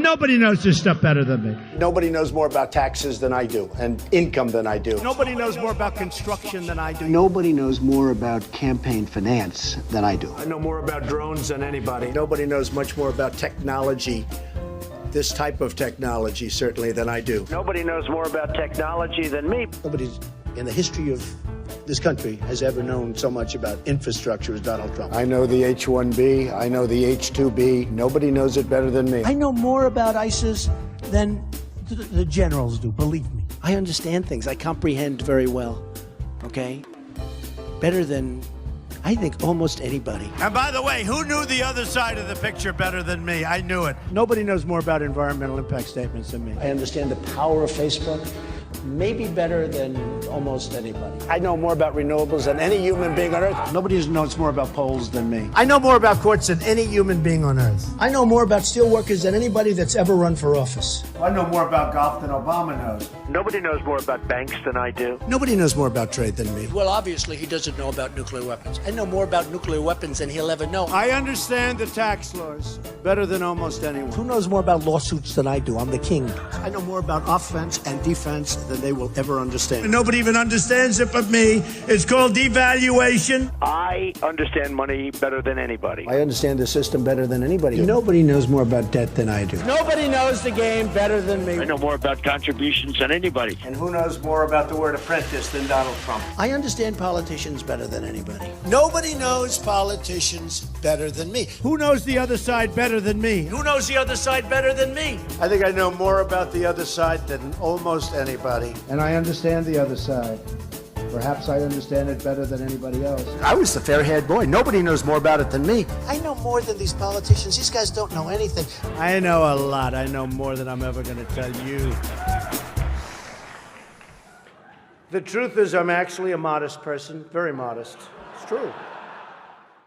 Nobody knows this stuff better than me. Nobody knows more about taxes than I do and income than I do. Nobody knows more about construction than I do. Nobody knows more about campaign finance than I do. I know more about drones than anybody. Nobody knows much more about technology, this type of technology, certainly, than I do. Nobody knows more about technology than me. Nobody in the history of this country has ever known so much about infrastructure as Donald Trump. I know the H-1B. I know the H-2B. Nobody knows it better than me. I know more about ISIS than the generals do, believe me. I understand things. I comprehend very well, okay? Better than, I think, almost anybody. And by the way, who knew the other side of the picture better than me? I knew it. Nobody knows more about environmental impact statements than me. I understand the power of Facebook, maybe better than almost anybody. I know more about renewables than any human being on Earth. Nobody knows more about polls than me. I know more about courts than any human being on earth. I know more about steelworkers than anybody that's ever run for office. I know more about golf than Obama knows. Nobody knows more about banks than I do. Nobody knows more about trade than me. Well, obviously, he doesn't know about nuclear weapons. I know more about nuclear weapons than he'll ever know. I understand the tax laws better than almost anyone. Who knows more about lawsuits than I do? I'm the king. I know more about offense and defense than they will ever understand. Nobody even understands it but me. It's called devaluation. I understand money better than anybody. I understand the system better than anybody. Nobody knows more about debt than I do. Nobody knows the game better than me. I know more about contributions than anybody. And who knows more about the word apprentice than Donald Trump? I understand politicians better than anybody. Nobody knows politicians better than me. Who knows the other side better than me? Who knows the other side better than me? I think I know more about the other side than almost anybody. And I understand the other side. Perhaps I understand it better than anybody else. I was the fair-haired boy. Nobody knows more about it than me. I know more than these politicians. These guys don't know anything. I know a lot. I know more than I'm ever going to tell you. The truth is, I'm actually a modest person. Very modest. It's true.